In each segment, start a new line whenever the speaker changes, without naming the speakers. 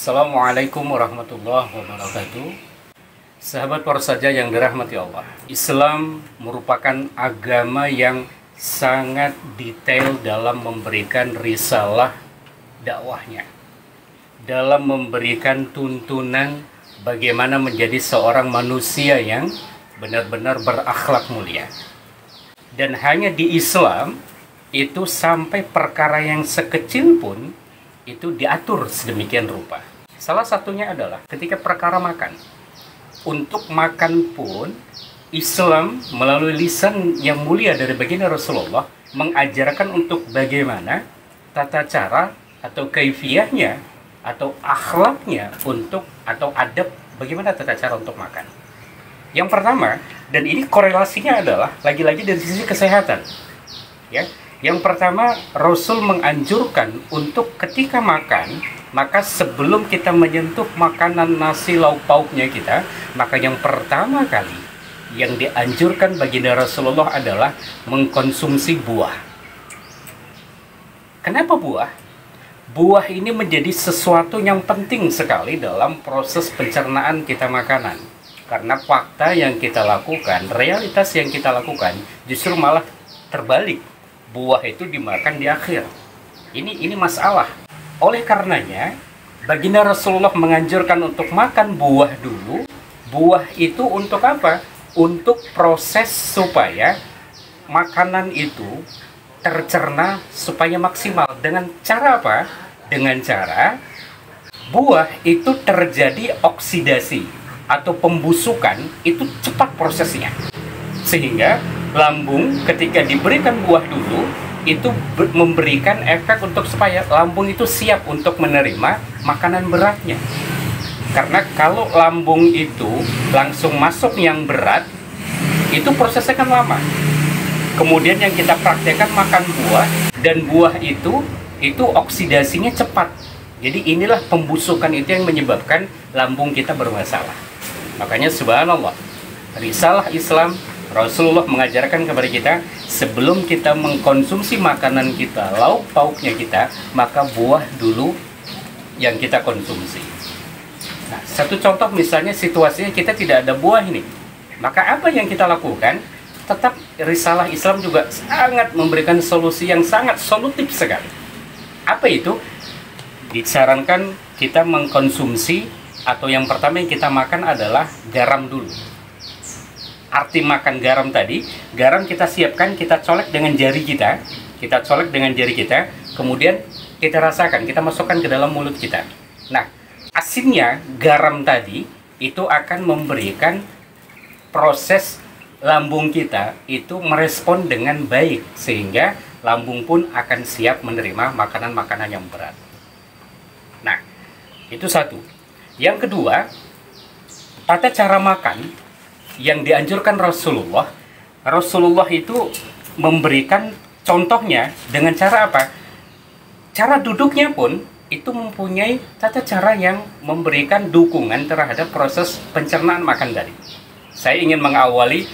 Assalamualaikum warahmatullahi wabarakatuh. Sahabat saja yang dirahmati Allah, Islam merupakan agama yang sangat detail dalam memberikan risalah dakwahnya, dalam memberikan tuntunan bagaimana menjadi seorang manusia yang benar-benar berakhlak mulia. Dan hanya di Islam itu sampai perkara yang sekecil pun itu diatur sedemikian rupa. Salah satunya adalah ketika perkara makan. Untuk makan pun Islam melalui lisan yang mulia dari baginda Rasulullah mengajarkan untuk bagaimana tata cara atau kaifiyahnya atau akhlaknya untuk atau adab bagaimana tata cara untuk makan. Yang pertama, dan ini korelasinya adalah lagi-lagi dari sisi kesehatan. Ya. Yang pertama, Rasul menganjurkan untuk ketika makan, maka sebelum kita menyentuh makanan nasi lauk pauknya kita, maka yang pertama kali yang dianjurkan baginda Rasulullah adalah mengkonsumsi buah. Kenapa buah? Buah ini menjadi sesuatu yang penting sekali dalam proses pencernaan kita makanan. Karena fakta yang kita lakukan, realitas yang kita lakukan justru malah terbalik. Buah itu dimakan di akhir. Ini masalah. Oleh karenanya, baginda Rasulullah menganjurkan untuk makan buah dulu. Buah itu untuk apa? Untuk proses supaya makanan itu tercerna supaya maksimal. Dengan cara apa? Dengan cara buah itu terjadi oksidasi atau pembusukan itu cepat prosesnya. Sehingga lambung ketika diberikan buah dulu itu memberikan efek untuk supaya lambung itu siap untuk menerima makanan beratnya. Karena kalau lambung itu langsung masuk yang berat, itu prosesnya kan lama. Kemudian yang kita praktekkan makan buah, dan buah itu oksidasinya cepat. Jadi inilah pembusukan itu yang menyebabkan lambung kita bermasalah. Makanya subhanallah, risalah Islam Rasulullah mengajarkan kepada kita, sebelum kita mengkonsumsi makanan kita, lauk pauknya kita, maka buah dulu yang kita konsumsi. Nah, satu contoh misalnya situasinya kita tidak ada buah ini. Maka apa yang kita lakukan? Tetap risalah Islam juga sangat memberikan solusi yang sangat solutif sekali. Apa itu? Disarankan kita mengkonsumsi, atau yang pertama yang kita makan adalah garam dulu. Arti makan garam tadi, garam kita siapkan, kita colek dengan jari kita, kemudian kita rasakan, kita masukkan ke dalam mulut kita. Nah, asinnya garam tadi itu akan memberikan proses lambung kita itu merespon dengan baik, sehingga lambung pun akan siap menerima makanan-makanan yang berat. Nah, itu satu. Yang kedua, tata cara makan yang dianjurkan Rasulullah itu memberikan contohnya dengan cara apa? Cara duduknya pun itu mempunyai tata cara yang memberikan dukungan terhadap proses pencernaan makan tadi. Saya ingin mengawali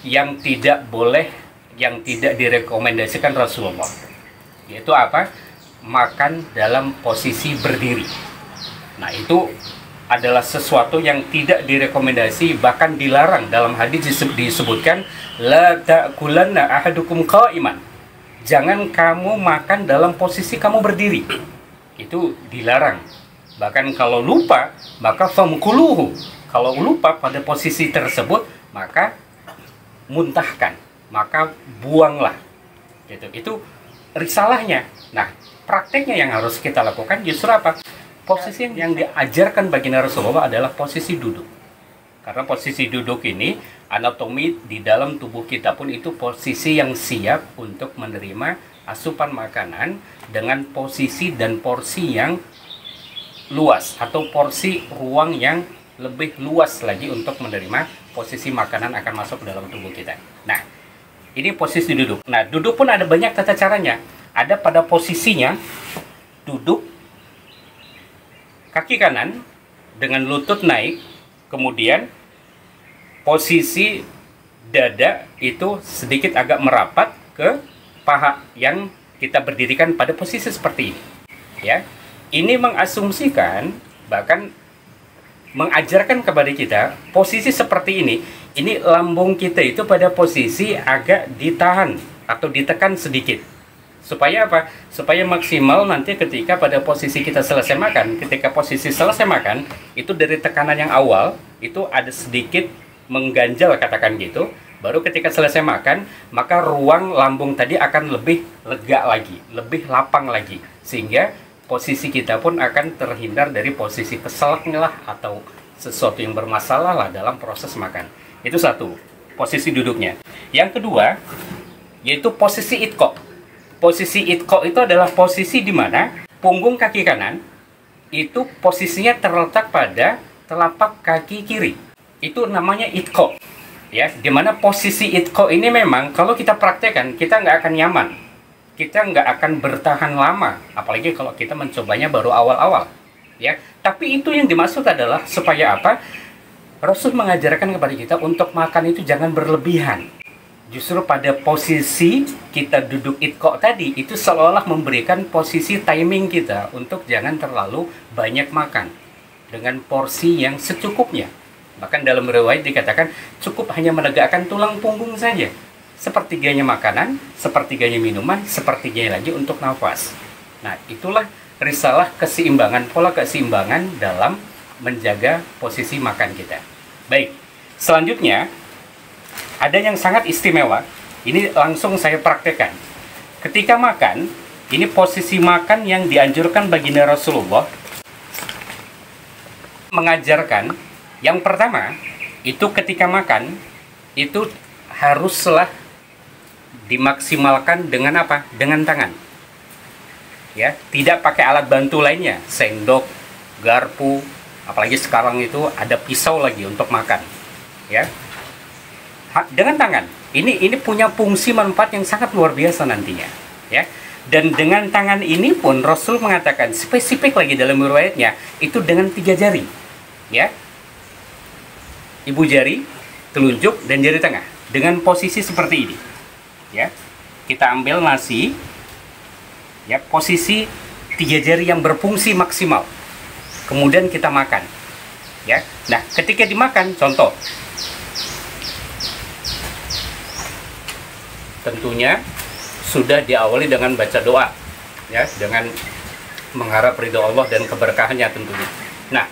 yang tidak boleh, yang tidak direkomendasikan Rasulullah, yaitu apa? Makan dalam posisi berdiri. Nah, itu adalah sesuatu yang tidak direkomendasi, bahkan dilarang. Dalam hadis disebutkan la ta'kulanna ahadukum qa'iman. Jangan kamu makan dalam posisi kamu berdiri. Itu dilarang. Bahkan kalau lupa, maka famkuluhu. Kalau lupa pada posisi tersebut, maka muntahkan, maka buanglah. Itu risalahnya. Nah, prakteknya yang harus kita lakukan justru apa? Posisi yang diajarkan baginda Rasulullah adalah posisi duduk. Karena posisi duduk ini, anatomi di dalam tubuh kita pun itu posisi yang siap untuk menerima asupan makanan dengan posisi dan porsi yang luas, atau porsi ruang yang lebih luas lagi untuk menerima posisi makanan akan masuk ke dalam tubuh kita. Nah, ini posisi duduk. Nah, duduk pun ada banyak tata caranya. Ada pada posisinya duduk, kaki kanan dengan lutut naik, kemudian posisi dada itu sedikit agak merapat ke paha yang kita berdirikan pada posisi seperti ini. Ya, ini mengasumsikan Bahkan mengajarkan kepada kita posisi seperti ini lambung kita itu pada posisi agak ditahan atau ditekan sedikit. Supaya apa? Supaya maksimal nanti ketika pada posisi kita selesai makan, ketika posisi selesai makan, itu dari tekanan yang awal, itu ada sedikit mengganjal katakan gitu, baru ketika selesai makan, maka ruang lambung tadi akan lebih lega lagi, lebih lapang lagi. Sehingga posisi kita pun akan terhindar dari posisi keselaknya lah, atau sesuatu yang bermasalah lah dalam proses makan. Itu satu, posisi duduknya. Yang kedua, yaitu posisi itko. Posisi itko itu adalah posisi di mana punggung kaki kanan itu posisinya terletak pada telapak kaki kiri. Itu namanya itko. Ya, di mana posisi itko ini memang kalau kita praktekkan kita nggak akan nyaman, kita nggak akan bertahan lama, apalagi kalau kita mencobanya baru awal-awal. Ya, tapi itu yang dimaksud adalah supaya apa? Rasul mengajarkan kepada kita untuk makan itu jangan berlebihan. Justru pada posisi kita duduk itko tadi, itu seolah memberikan posisi timing kita untuk jangan terlalu banyak makan dengan porsi yang secukupnya. Bahkan dalam riwayat dikatakan cukup hanya menegakkan tulang punggung saja. Sepertiganya makanan, sepertiganya minuman, sepertiganya lagi untuk nafas. Nah, itulah risalah keseimbangan, pola keseimbangan dalam menjaga posisi makan kita. Baik, selanjutnya ada yang sangat istimewa. Ini langsung saya praktekkan. Ketika makan, ini posisi makan yang dianjurkan baginda Rasulullah mengajarkan. Yang pertama, itu ketika makan, itu haruslah dimaksimalkan dengan apa? Dengan tangan. Ya, tidak pakai alat bantu lainnya, sendok, garpu, apalagi sekarang itu ada pisau lagi untuk makan. Ya. Dengan tangan. Ini punya fungsi manfaat yang sangat luar biasa nantinya, ya. Dan dengan tangan ini pun Rasul mengatakan spesifik lagi dalam riwayatnya itu dengan 3 jari, ya. Ibu jari, telunjuk, dan jari tengah dengan posisi seperti ini, ya. Kita ambil nasi, ya, posisi 3 jari yang berfungsi maksimal. Kemudian kita makan, ya. Nah, ketika dimakan, contoh, tentunya sudah diawali dengan baca doa, ya, dengan mengharap ridho Allah dan keberkahannya tentunya. Nah,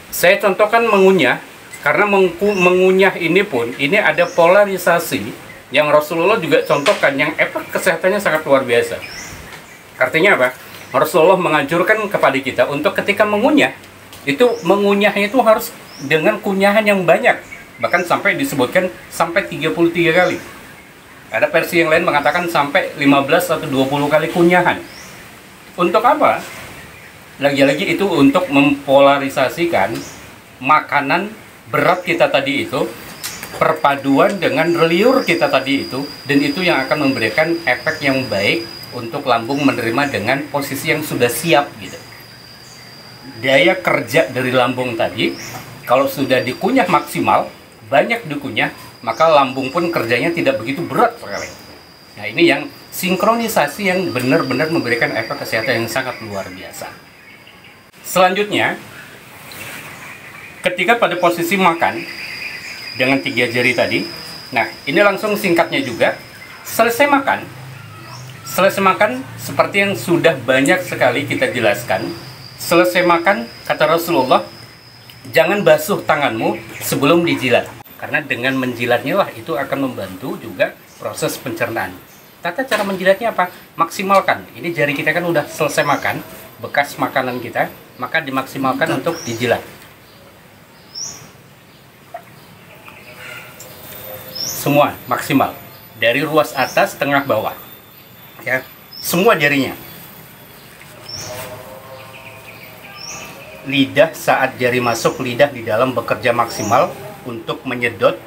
saya contohkan mengunyah, karena mengunyah ini pun ini ada polarisasi yang Rasulullah juga contohkan yang efek kesehatannya sangat luar biasa. Artinya apa? Rasulullah menganjurkan kepada kita untuk ketika mengunyah, itu mengunyahnya itu harus dengan kunyahan yang banyak. Bahkan sampai disebutkan sampai 33 kali. Ada versi yang lain mengatakan sampai 15 atau 20 kali kunyahan. Untuk apa? Lagi-lagi itu untuk mempolarisasikan makanan berat kita tadi itu, perpaduan dengan liur kita tadi itu, dan itu yang akan memberikan efek yang baik untuk lambung menerima dengan posisi yang sudah siap gitu. Daya kerja dari lambung tadi, kalau sudah dikunyah maksimal, banyak dikunyah, maka lambung pun kerjanya tidak begitu berat sekali. Nah, ini yang sinkronisasi yang benar-benar memberikan efek kesehatan yang sangat luar biasa. Selanjutnya, ketika pada posisi makan dengan 3 jari tadi, nah ini langsung singkatnya juga, selesai makan seperti yang sudah banyak sekali kita jelaskan. Selesai makan, kata Rasulullah, jangan basuh tanganmu sebelum dijilat, karena dengan menjilatnya lah itu akan membantu juga proses pencernaan. Tata cara menjilatnya apa? Maksimalkan. Ini jari kita kan udah selesai makan, bekas makanan kita, maka dimaksimalkan untuk dijilat. Semua maksimal, dari ruas atas, tengah, bawah, ya, semua jarinya. Lidah saat jari masuk, lidah di dalam bekerja maksimal untuk menyedot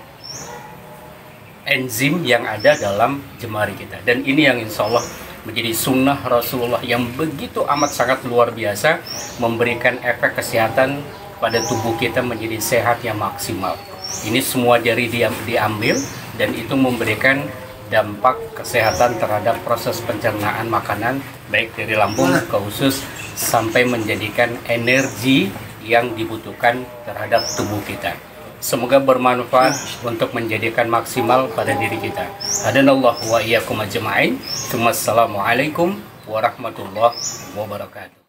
enzim yang ada dalam jemari kita. Dan ini yang insya Allah menjadi sunnah Rasulullah yang begitu amat sangat luar biasa, memberikan efek kesehatan pada tubuh kita menjadi sehat yang maksimal. Ini semua jari diambil, dan itu memberikan dampak kesehatan terhadap proses pencernaan makanan baik dari lambung ke usus sampai menjadikan energi yang dibutuhkan terhadap tubuh kita. Semoga bermanfaat untuk menjadikan maksimal pada diri kita. Hadanallahu wa iyyakum ajma'in. Assalamualaikum warahmatullahi wabarakatuh.